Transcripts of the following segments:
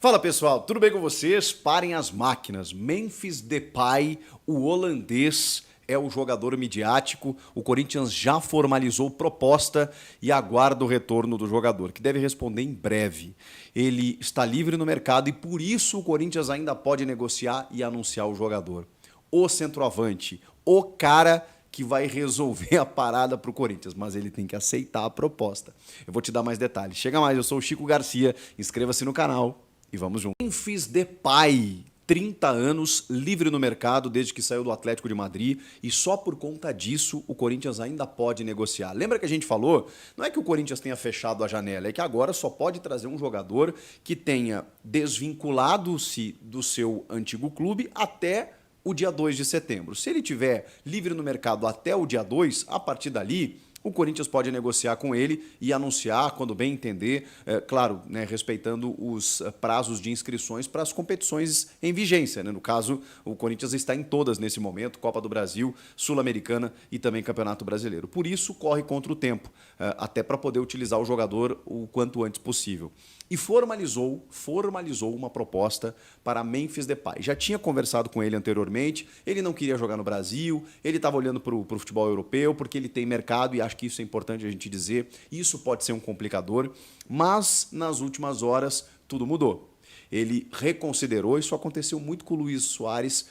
Fala pessoal, tudo bem com vocês? Parem as máquinas. Memphis Depay, o holandês, é o jogador midiático. O Corinthians já formalizou proposta e aguarda o retorno do jogador, que deve responder em breve. Ele está livre no mercado e por isso o Corinthians ainda pode negociar e anunciar o jogador. O centroavante, o cara que vai resolver a parada para o Corinthians, mas ele tem que aceitar a proposta. Eu vou te dar mais detalhes. Chega mais, eu sou o Chico Garcia, inscreva-se no canal. E vamos juntos. Memphis Depay, 30 anos, livre no mercado desde que saiu do Atlético de Madrid e só por conta disso o Corinthians ainda pode negociar. Lembra que a gente falou? Não é que o Corinthians tenha fechado a janela, é que agora só pode trazer um jogador que tenha desvinculado-se do seu antigo clube até o dia 2 de setembro. Se ele tiver livre no mercado até o dia 2, a partir dali o Corinthians pode negociar com ele e anunciar quando bem entender, claro, né, respeitando os prazos de inscrições para as competições em vigência. Né? No caso, o Corinthians está em todas nesse momento, Copa do Brasil, Sul-Americana e também Campeonato Brasileiro. Por isso, corre contra o tempo, até para poder utilizar o jogador o quanto antes possível. E formalizou uma proposta para Memphis Depay. Já tinha conversado com ele anteriormente, ele não queria jogar no Brasil, ele estava olhando para o futebol europeu, porque ele tem mercado, e acho que isso é importante a gente dizer, isso pode ser um complicador, mas nas últimas horas tudo mudou. Ele reconsiderou, isso aconteceu muito com o Luiz Soares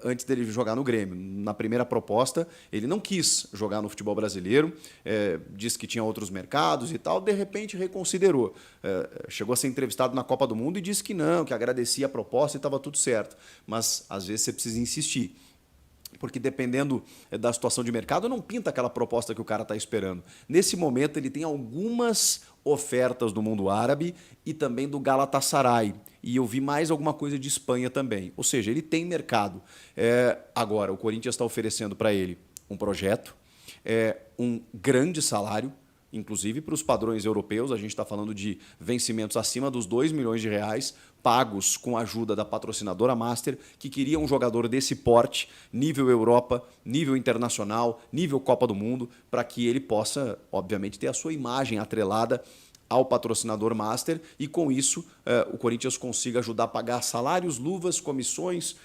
antes dele jogar no Grêmio. Na primeira proposta, ele não quis jogar no futebol brasileiro, disse que tinha outros mercados e tal, de repente reconsiderou. Chegou a ser entrevistado na Copa do Mundo e disse que não, que agradecia a proposta e estava tudo certo. Mas às vezes você precisa insistir. Porque dependendo da situação de mercado, não pinta aquela proposta que o cara está esperando. Nesse momento, ele tem algumas ofertas do mundo árabe e também do Galatasaray. E eu vi mais alguma coisa de Espanha também. Ou seja, ele tem mercado. Agora, o Corinthians está oferecendo para ele um projeto, um grande salário, inclusive para os padrões europeus, a gente está falando de vencimentos acima dos 2 milhões de reais, pagos com a ajuda da patrocinadora Master, que queria um jogador desse porte, nível Europa, nível internacional, nível Copa do Mundo, para que ele possa, obviamente, ter a sua imagem atrelada ao patrocinador Master e com isso o Corinthians consiga ajudar a pagar salários, luvas, comissões,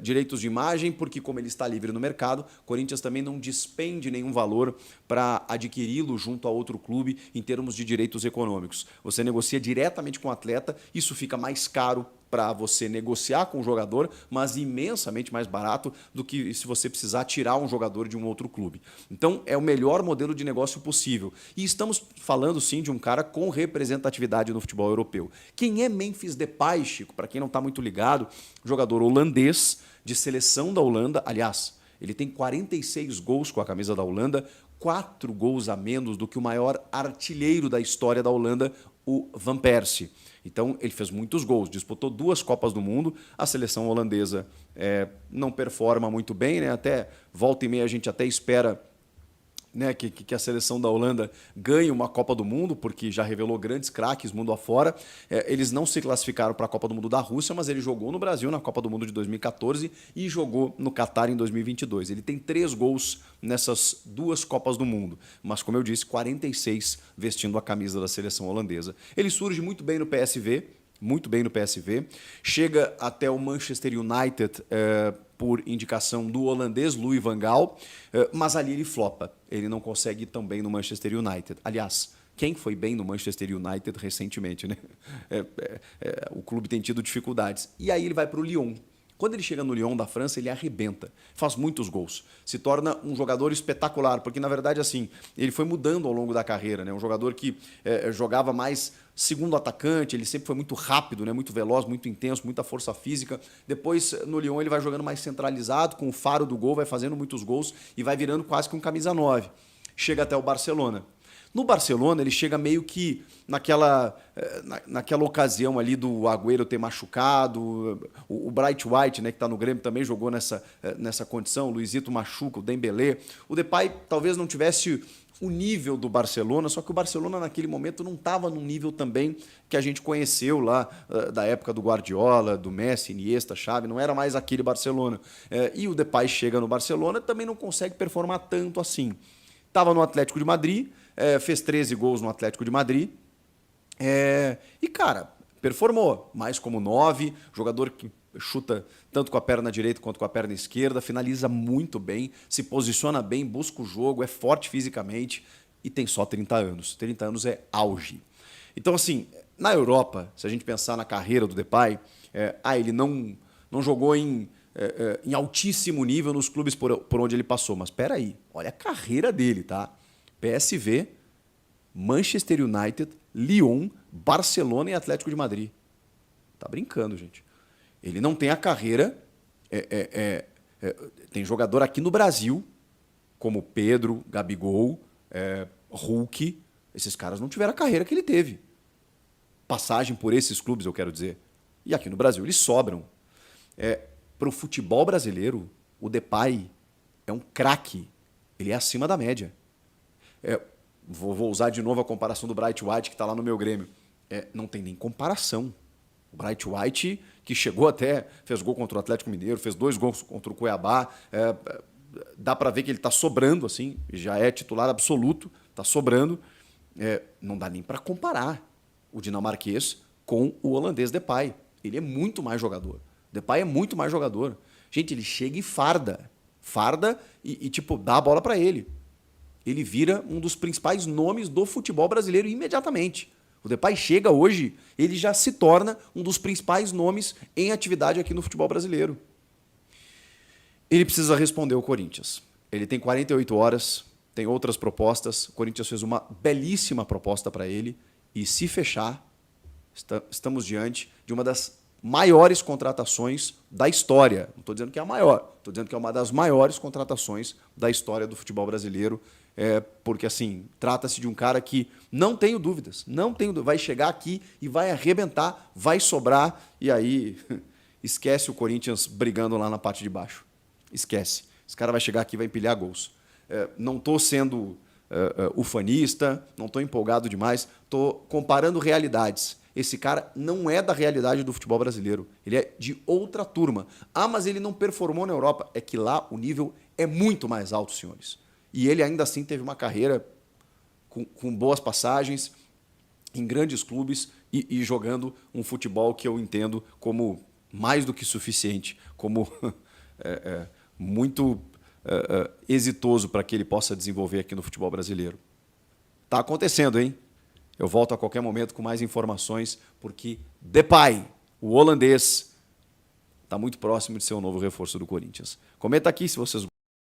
direitos de imagem, porque como ele está livre no mercado, o Corinthians também não despende nenhum valor para adquiri-lo junto a outro clube em termos de direitos econômicos. Você negocia diretamente com o atleta, isso fica mais caro para você negociar com o jogador, mas imensamente mais barato do que se você precisar tirar um jogador de um outro clube. Então, é o melhor modelo de negócio possível. E estamos falando, sim, de um cara com representatividade no futebol europeu. Quem é Memphis Depay, Chico? Para quem não está muito ligado, jogador holandês de seleção da Holanda. Aliás, ele tem 46 gols com a camisa da Holanda, 4 gols a menos do que o maior artilheiro da história da Holanda, o Van Persie. Então, ele fez muitos gols, disputou 2 Copas do Mundo. A seleção holandesa não performa muito bem, né? Até volta e meia a gente até espera, né, que a seleção da Holanda ganhe uma Copa do Mundo, porque já revelou grandes craques mundo afora. Eles não se classificaram para a Copa do Mundo da Rússia, mas ele jogou no Brasil na Copa do Mundo de 2014 e jogou no Catar em 2022. Ele tem 3 gols nessas 2 Copas do Mundo, mas, como eu disse, 46 vestindo a camisa da seleção holandesa. Ele surge muito bem no PSV, chega até o Manchester United por indicação do holandês Louis van Gaal, mas ali ele flopa, ele não consegue ir tão bem no Manchester United. Aliás, quem foi bem no Manchester United recentemente, né? O clube tem tido dificuldades. E aí ele vai para o Lyon. Quando ele chega no Lyon da França, ele arrebenta, faz muitos gols, se torna um jogador espetacular, porque na verdade assim, ele foi mudando ao longo da carreira, né? Um jogador que jogava mais segundo atacante, ele sempre foi muito rápido, né? Muito veloz, muito intenso, muita força física. Depois no Lyon ele vai jogando mais centralizado, com o faro do gol, vai fazendo muitos gols e vai virando quase que um camisa 9. Chega até o Barcelona. No Barcelona, ele chega meio que naquela ocasião ali do Agüero ter machucado, o Bright White, né, que está no Grêmio, também jogou nessa condição, o Luizito machuca, o Dembélé. O Depay talvez não tivesse o nível do Barcelona, só que o Barcelona naquele momento não estava num nível também que a gente conheceu lá da época do Guardiola, do Messi, Iniesta, Xavi, não era mais aquele Barcelona. E o Depay chega no Barcelona e também não consegue performar tanto assim. Estava no Atlético de Madrid, fez 13 gols no Atlético de Madrid. E, cara, performou, mais como 9, jogador que chuta tanto com a perna direita quanto com a perna esquerda, finaliza muito bem, se posiciona bem, busca o jogo, é forte fisicamente e tem só 30 anos. 30 anos é auge. Então, assim, na Europa, se a gente pensar na carreira do Depay, ele não jogou em altíssimo nível nos clubes por onde ele passou. Mas espera aí, olha a carreira dele, tá? PSV, Manchester United, Lyon, Barcelona e Atlético de Madrid. Tá brincando, gente. Ele não tem a carreira... tem jogador aqui no Brasil, como Pedro, Gabigol, Hulk. Esses caras não tiveram a carreira que ele teve. Passagem por esses clubes, eu quero dizer. E aqui no Brasil eles sobram. Para o futebol brasileiro, o Depay é um craque. Ele é acima da média. Vou usar de novo a comparação do Bright White, que está lá no meu Grêmio. Não tem nem comparação. O Bright White, que chegou até, fez gol contra o Atlético Mineiro, fez 2 gols contra o Cuiabá. Dá para ver que ele está sobrando, assim, já é titular absoluto, está sobrando. Não dá nem para comparar o dinamarquês com o holandês Depay. Ele é muito mais jogador. Depay é muito mais jogador. Gente, ele chega e farda. Farda e tipo, dá a bola para ele. Ele vira um dos principais nomes do futebol brasileiro imediatamente. O Depay chega hoje, ele já se torna um dos principais nomes em atividade aqui no futebol brasileiro. Ele precisa responder ao Corinthians. Ele tem 48 horas, tem outras propostas. O Corinthians fez uma belíssima proposta para ele. E se fechar, estamos diante de uma das maiores contratações da história. Não estou dizendo que é a maior, estou dizendo que é uma das maiores contratações da história do futebol brasileiro, porque assim, trata-se de um cara que não tenho dúvidas, vai chegar aqui e vai arrebentar, vai sobrar, e aí esquece o Corinthians brigando lá na parte de baixo. Esquece. Esse cara vai chegar aqui e vai empilhar gols. Não estou sendo ufanista, não estou empolgado demais, estou comparando realidades. Esse cara não é da realidade do futebol brasileiro. Ele é de outra turma. Mas ele não performou na Europa. É que lá o nível é muito mais alto, senhores. E ele ainda assim teve uma carreira com boas passagens em grandes clubes e jogando um futebol que eu entendo como mais do que suficiente, como muito exitoso para que ele possa desenvolver aqui no futebol brasileiro. Tá acontecendo, hein? Eu volto a qualquer momento com mais informações, porque Depay, o holandês, está muito próximo de ser o novo reforço do Corinthians. Comenta aqui se vocês